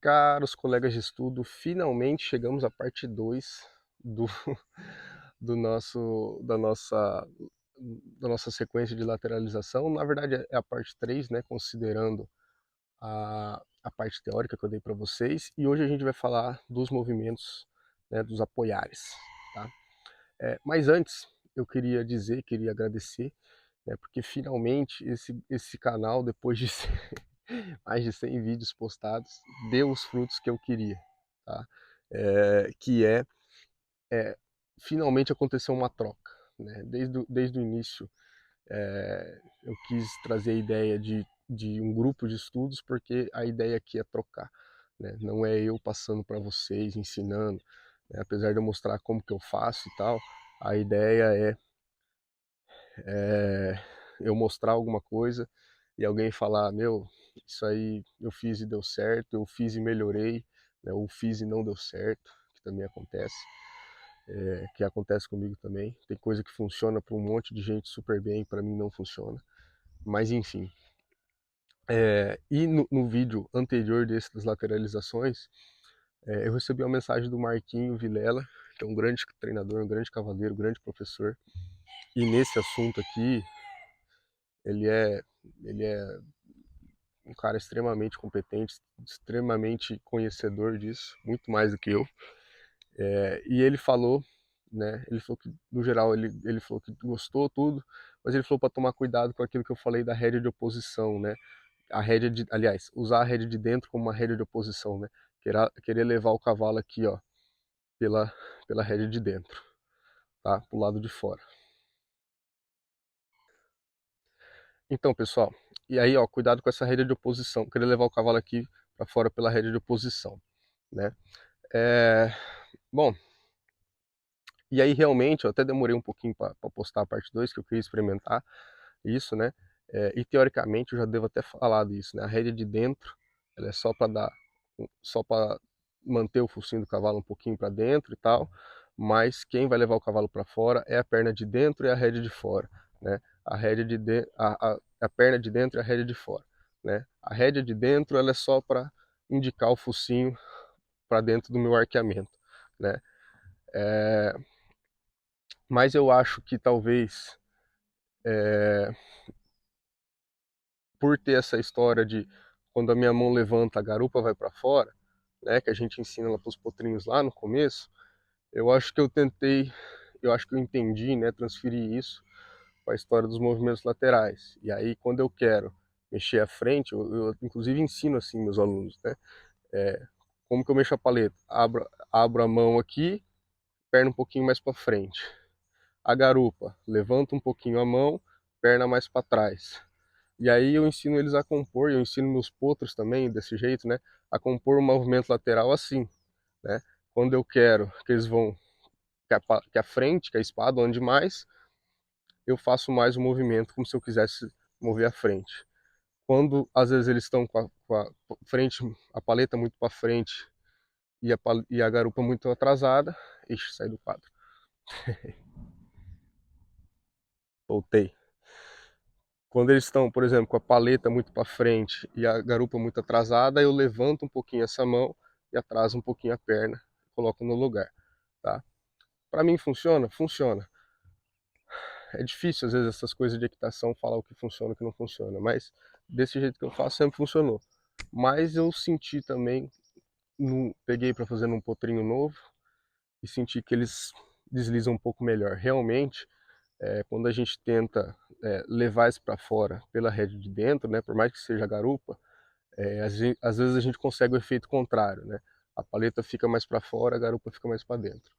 Caros colegas de estudo, finalmente chegamos à parte 2 do, do nosso, da nossa sequência de lateralização. Na verdade, é a parte 3, né, considerando a parte teórica que eu dei para vocês. E hoje a gente vai falar dos movimentos, né, dos apoiares. Tá? Mas antes, eu queria agradecer, né, porque finalmente esse canal, depois de mais de 100 vídeos postados, deu os frutos que eu queria, tá? Que é finalmente aconteceu uma troca, né? Desde o início eu quis trazer a ideia de um grupo de estudos, porque a ideia aqui é trocar, né? Não é eu passando para vocês, ensinando, né? Apesar de eu mostrar como que eu faço e tal, a ideia é eu mostrar alguma coisa e alguém falar, meu, isso aí eu fiz e deu certo, eu fiz e melhorei, né, ou fiz e não deu certo, que também acontece, que acontece comigo também. Tem coisa que funciona para um monte de gente super bem, para mim não funciona. Mas enfim. E no vídeo anterior desse das lateralizações, eu recebi uma mensagem do Marquinho Vilela, que é um grande treinador, um grande cavaleiro, um grande professor. E nesse assunto aqui, ele é, ele é um cara extremamente competente, extremamente conhecedor disso, muito mais do que eu. E ele falou, né? Ele falou que, no geral, ele falou que gostou tudo, mas ele falou para tomar cuidado com aquilo que eu falei da rédea de oposição, né? A rédea de, aliás, usar a rédea de dentro como uma rédea de oposição, né? Querer levar o cavalo aqui, ó, pela, pela rédea de dentro, tá? Pro lado de fora. Então, pessoal, e aí, ó, cuidado com essa rédea de oposição. Querer levar o cavalo aqui para fora pela rédea de oposição, né? É, bom, e aí realmente eu até demorei um pouquinho para postar a parte 2 que eu queria experimentar isso, né? E teoricamente eu já devo até falado isso, né? A rédea de dentro, ela é só para manter o focinho do cavalo um pouquinho para dentro e tal, mas quem vai levar o cavalo para fora é a perna de dentro e a rédea de fora, né? A rédea a perna de dentro e a rédea de fora, né? A rédea de dentro, ela é só para indicar o focinho para dentro do meu arqueamento, né? É, mas eu acho que talvez por ter essa história de quando a minha mão levanta, a garupa vai para fora, né, que a gente ensina lá para os potrinhos lá no começo, eu acho que eu acho que eu entendi, né, transferir isso para a história dos movimentos laterais. E aí quando eu quero mexer à frente, eu inclusive ensino assim meus alunos, né, é, como que eu mexo a paleta? Abro a mão aqui, perna um pouquinho mais para frente. A garupa, levanto um pouquinho a mão, perna mais para trás. E aí eu ensino eles a compor, eu ensino meus potros também desse jeito, né? A compor um movimento lateral assim, né? Quando eu quero que eles vão, que a frente, que a espada ande mais, eu faço mais o movimento como se eu quisesse mover a frente. Quando às vezes eles estão com a frente, a paleta muito para frente e a garupa muito atrasada, ixi, sai do quadro. Voltei. Quando eles estão, por exemplo, com a paleta muito para frente e a garupa muito atrasada, eu levanto um pouquinho essa mão e atraso um pouquinho a perna, coloco no lugar, tá? Para mim funciona? Funciona. É difícil às vezes essas coisas de equitação falar o que funciona e o que não funciona, mas desse jeito que eu faço sempre funcionou. Mas eu senti também, peguei para fazer num potrinho novo e senti que eles deslizam um pouco melhor. Realmente, quando a gente tenta levar isso para fora pela rede de dentro, né, por mais que seja garupa, às vezes a gente consegue o efeito contrário, né? A paleta fica mais para fora, a garupa fica mais para dentro.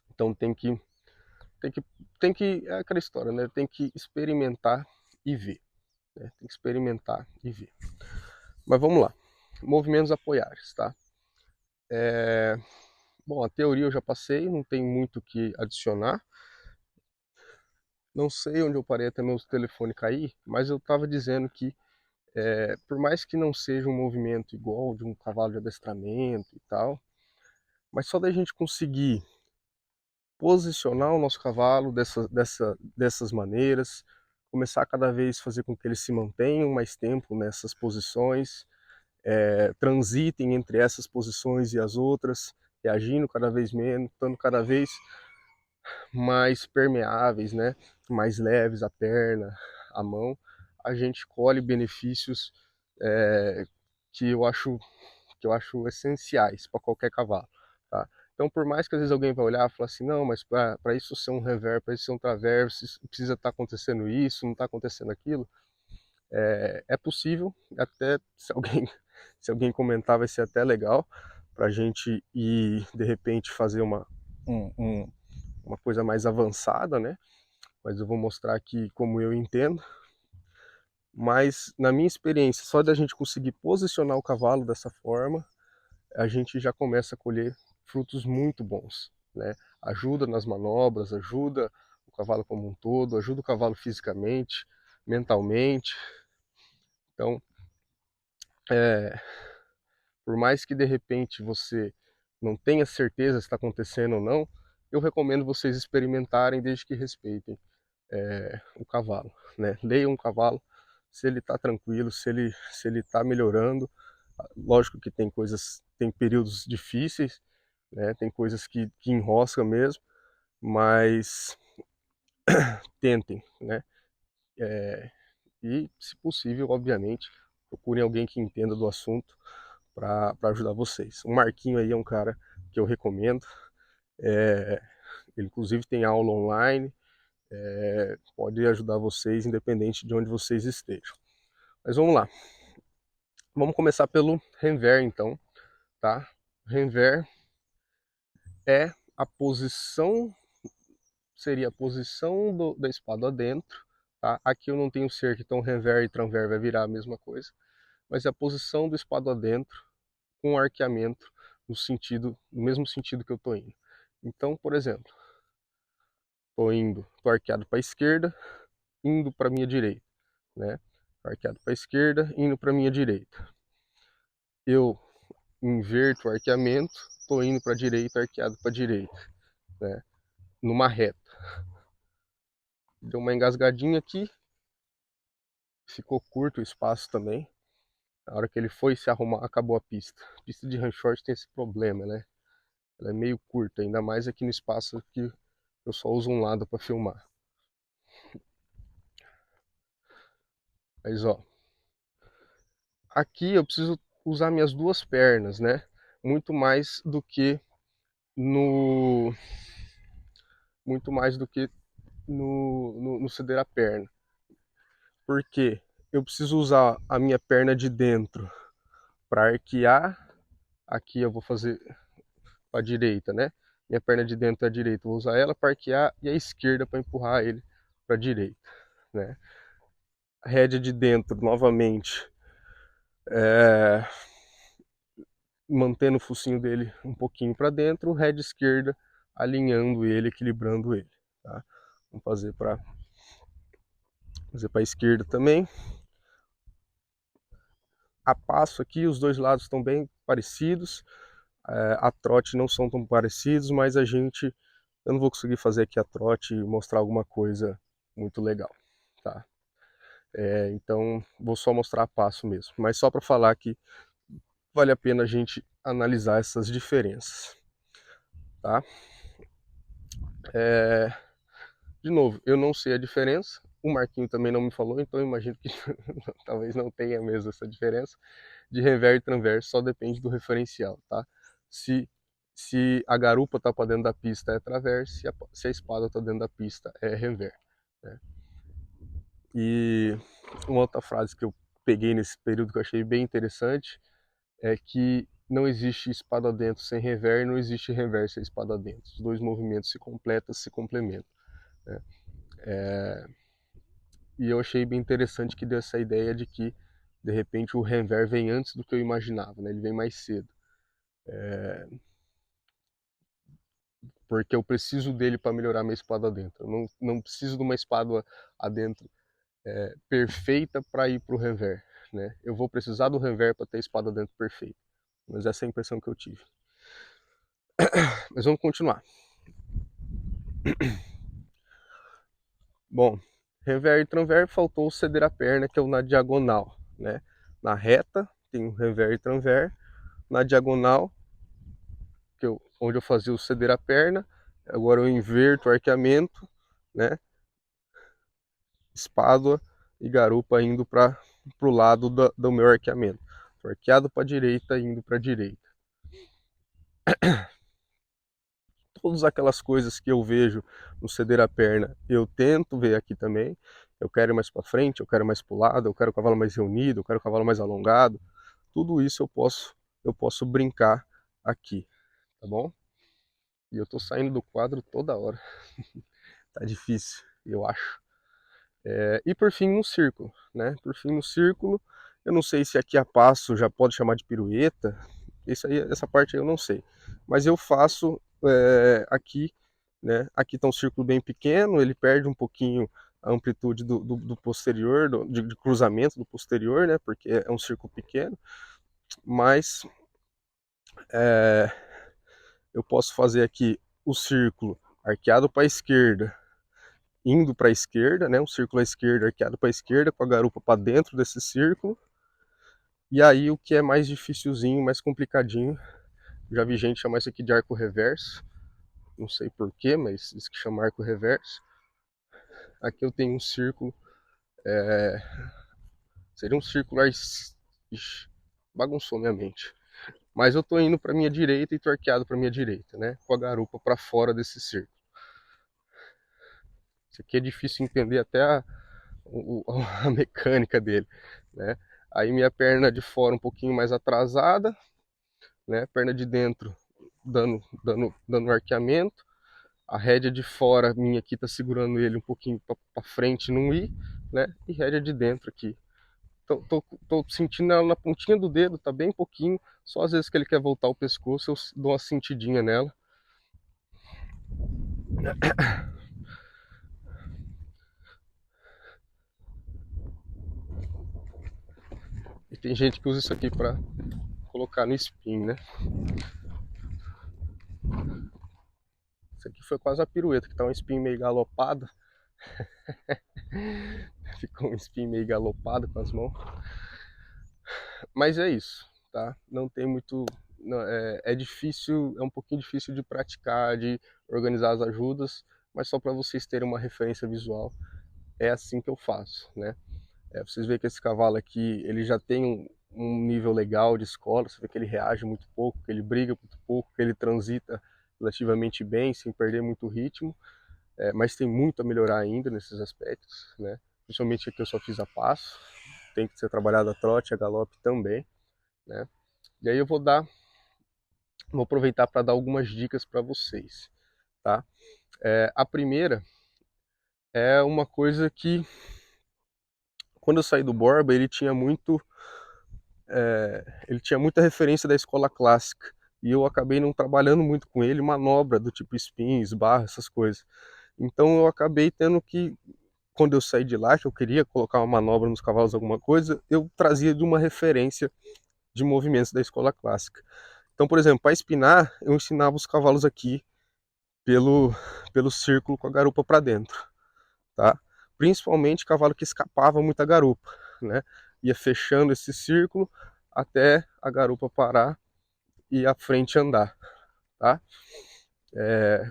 Então tem que, é aquela história, né? Tem que experimentar e ver, né? Tem que experimentar e ver. Mas vamos lá. Movimentos apoiares, tá? Bom, a teoria eu já passei, não tem muito o que adicionar. Não sei onde eu parei até meu telefone cair, mas eu estava dizendo que por mais que não seja um movimento igual de um cavalo de adestramento e tal, mas só da gente conseguir posicionar o nosso cavalo dessas maneiras, começar a cada vez fazer com que eles se mantenham mais tempo nessas posições, transitem entre essas posições e as outras, reagindo cada vez menos, estando cada vez mais permeáveis, né? Mais leves a perna, a mão, a gente colhe benefícios é, que eu acho essenciais para qualquer cavalo, tá? Então, por mais que às vezes alguém vai olhar e falar assim, não, mas para isso ser um rever, para isso ser um traverso, precisa estar acontecendo isso, não está acontecendo aquilo, é possível, até se alguém, se alguém comentar vai ser até legal, para a gente ir, de repente, fazer uma coisa mais avançada, né? Mas eu vou mostrar aqui como eu entendo. Mas, na minha experiência, só da gente conseguir posicionar o cavalo dessa forma, a gente já começa a colher frutos muito bons, né? Ajuda nas manobras, ajuda o cavalo como um todo, ajuda o cavalo fisicamente, mentalmente. Então, é, por mais que de repente você não tenha certeza se está acontecendo ou não, eu recomendo vocês experimentarem desde que respeitem o cavalo, né? Leiam o cavalo, se ele está tranquilo, se ele está melhorando. Lógico que tem coisas, tem períodos difíceis, né? Tem coisas que enrosca mesmo, mas tentem, né? E, se possível, obviamente, procurem alguém que entenda do assunto para ajudar vocês. O Marquinho aí é um cara que eu recomendo. Ele inclusive tem aula online, pode ajudar vocês independente de onde vocês estejam. Mas vamos lá. Vamos começar pelo renver então, tá? Renver é a posição, seria a posição da espada dentro, tá? Aqui eu não tenho cerca, então renver e tranver vai virar a mesma coisa, mas é a posição do espada dentro com arqueamento no mesmo sentido que eu tô indo. Então, por exemplo, tô arqueado para a esquerda, indo para minha direita, né? Arqueado para a esquerda, indo para minha direita. Eu inverto o arqueamento, tô indo para a direita, arqueado para a direita, né? Numa reta. Deu uma engasgadinha aqui, ficou curto o espaço também. Na hora que ele foi se arrumar, acabou a pista. A pista de ranchort tem esse problema, né? Ela é meio curta, ainda mais aqui no espaço que eu só uso um lado para filmar. Mas ó, aqui eu preciso usar minhas duas pernas, né? Muito mais do que no muito mais do que no ceder a perna. Porque eu preciso usar a minha perna de dentro para arquear. Aqui eu vou fazer para a direita, né? Minha perna de dentro é a direita, vou usar ela para arquear e a esquerda para empurrar ele para a direita, né? A rédea de dentro, novamente, é, mantendo o focinho dele um pouquinho para dentro, rédea esquerda alinhando ele, equilibrando ele, tá? Vamos fazer para a esquerda também. A passo aqui, os dois lados estão bem parecidos, a trote não são tão parecidos, mas eu não vou conseguir fazer aqui a trote e mostrar alguma coisa muito legal, tá? Então vou só mostrar a passo mesmo, mas só para falar que vale a pena a gente analisar essas diferenças, tá? De novo, eu não sei a diferença, o Marquinho também não me falou, então eu imagino que talvez não tenha mesmo essa diferença de rever e transverso, só depende do referencial, tá? Se, se a garupa tá para dentro da pista é traverso, se a espada tá dentro da pista é rever, né? E uma outra frase que eu peguei nesse período que eu achei bem interessante é que não existe espada dentro sem rever, não existe rever sem espada dentro. Os dois movimentos se completam, se complementam, né? E eu achei bem interessante que deu essa ideia de que, de repente, o rever vem antes do que eu imaginava, né? Ele vem mais cedo. Porque eu preciso dele para melhorar minha espada dentro. Eu não preciso de uma espada adentro perfeita para ir para o rever, né? Eu vou precisar do rever para ter a espada dentro perfeita. Mas essa é a impressão que eu tive. Mas vamos continuar. Bom, Rever e tranver, faltou ceder a perna, que é o na diagonal, né? Na reta tem o rever e tranver, na diagonal, onde eu fazia o ceder a perna, agora eu inverto o arqueamento, né? Espádua e garupa indo para o lado do meu arqueamento. Tô arqueado para a direita, indo para a direita. Todas aquelas coisas que eu vejo no ceder a perna, eu tento ver aqui também. Eu quero ir mais para frente, eu quero mais para o lado, eu quero o cavalo mais reunido, eu quero o cavalo mais alongado. Tudo isso eu posso brincar aqui, tá bom? E eu tô saindo do quadro toda hora. Tá difícil, eu acho. E por fim no círculo, né? Por fim no círculo, eu não sei se aqui a passo já pode chamar de pirueta. Essa parte eu não sei. Mas eu faço aqui, né? Aqui está um círculo bem pequeno, ele perde um pouquinho a amplitude do posterior, de cruzamento do posterior, né? Porque é um círculo pequeno. Mas eu posso fazer aqui o círculo arqueado para a esquerda, indo para a esquerda, né? Um círculo à esquerda, arqueado para a esquerda, com a garupa para dentro desse círculo. E aí o que é mais dificilzinho, mais complicadinho, já vi gente chamar isso aqui de arco reverso, não sei porquê, mas isso que chama arco reverso. Aqui eu tenho um círculo, seria um círculo, ixi, bagunçou minha mente. Mas eu tô indo para minha direita e tô arqueado para minha direita, né? Com a garupa para fora desse círculo. Isso aqui é difícil entender até a mecânica dele, né? Aí minha perna de fora um pouquinho mais atrasada, né? Perna de dentro dando arqueamento. A rédea de fora minha aqui tá segurando ele um pouquinho para frente não ir, né? E rédea de dentro aqui. Tô sentindo ela na pontinha do dedo, tá bem pouquinho. Só às vezes que ele quer voltar o pescoço, eu dou uma sentidinha nela. E tem gente que usa isso aqui para colocar no spin, né? Isso aqui foi quase a pirueta, que tá um spin meio galopado. Ficou um spin meio galopado com as mãos. Mas é isso, tá? Não tem muito. Não, é difícil, é um pouquinho difícil de praticar, de organizar as ajudas, mas só para vocês terem uma referência visual, é assim que eu faço, né? Vocês veem que esse cavalo aqui, ele já tem um nível legal de escola, você vê que ele reage muito pouco, que ele briga muito pouco, que ele transita relativamente bem, sem perder muito ritmo, mas tem muito a melhorar ainda nesses aspectos, né? Principalmente aqui eu só fiz a passo, tem que ser trabalhado a trote, a galope também, né? E aí eu vou aproveitar para dar algumas dicas para vocês, tá? A primeira é uma coisa que, quando eu saí do Borba, ele tinha muita referência da escola clássica, e eu acabei não trabalhando muito com ele, manobra do tipo spins, barra, essas coisas. Então eu acabei tendo que, quando eu saí de lá, que eu queria colocar uma manobra nos cavalos, alguma coisa, eu trazia de uma referência de movimentos da escola clássica. Então, por exemplo, para espinar, eu ensinava os cavalos aqui pelo, pelo círculo com a garupa para dentro, tá? Principalmente cavalo que escapava muita garupa, né? Ia fechando esse círculo até a garupa parar e a frente andar, tá?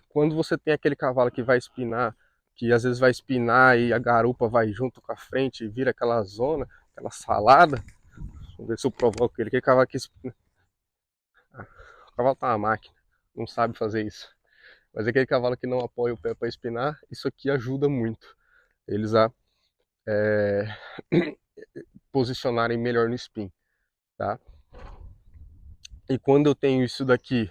Quando você tem aquele cavalo que vai espinar, que às vezes vai espinar e a garupa vai junto com a frente e vira aquela zona, aquela salada, vamos ver se eu provoco ele, aquele cavalo que espina... O cavalo tá uma máquina, não sabe fazer isso. Mas aquele cavalo que não apoia o pé para espinar, isso aqui ajuda muito eles a é, posicionarem melhor no spin, tá? E quando eu tenho isso daqui,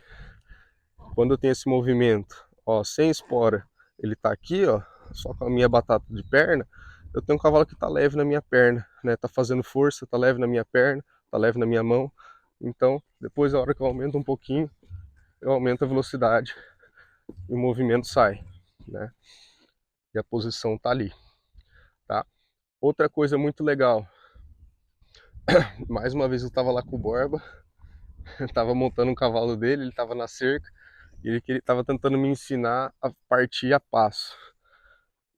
quando eu tenho esse movimento, ó, sem espora, ele tá aqui, ó, só com a minha batata de perna, eu tenho um cavalo que tá leve na minha perna, né? Tá fazendo força, tá leve na minha perna, tá leve na minha mão. Então, depois a hora que eu aumento um pouquinho, eu aumento a velocidade e o movimento sai, né? E a posição tá ali, tá? Outra coisa muito legal, mais uma vez eu tava lá com o Borba, eu tava montando um cavalo dele, ele tava na cerca, e ele tava tentando me ensinar a partir a passo.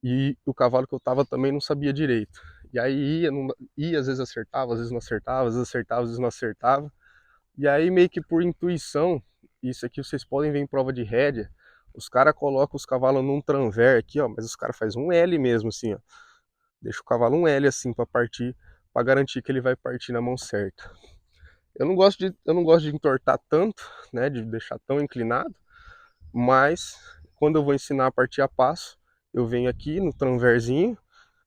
e o cavalo que eu tava também não sabia direito. E aí ia, às vezes acertava, às vezes não acertava, às vezes acertava, às vezes não acertava. E aí meio que por intuição, isso aqui vocês podem ver em prova de rédea, os caras colocam os cavalos num tranver aqui, ó, mas os caras fazem um L mesmo assim, ó. Deixa o cavalo um L assim para partir, para garantir que ele vai partir na mão certa. Eu não gosto de entortar tanto, né, de deixar tão inclinado, mas quando eu vou ensinar a partir a passo, eu venho aqui no tranverzinho,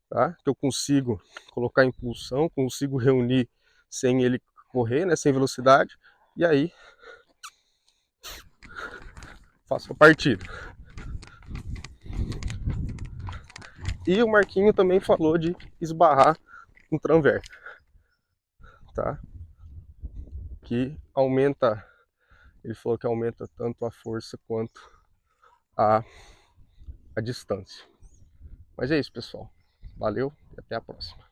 tá? Que eu consigo colocar impulsão, consigo reunir sem ele correr, né, sem velocidade, e aí faço a partida. E o Marquinho também falou de esbarrar no tranver, tá? Que aumenta, ele falou que aumenta tanto a força quanto a, a distância. Mas é isso, pessoal. Valeu e até a próxima.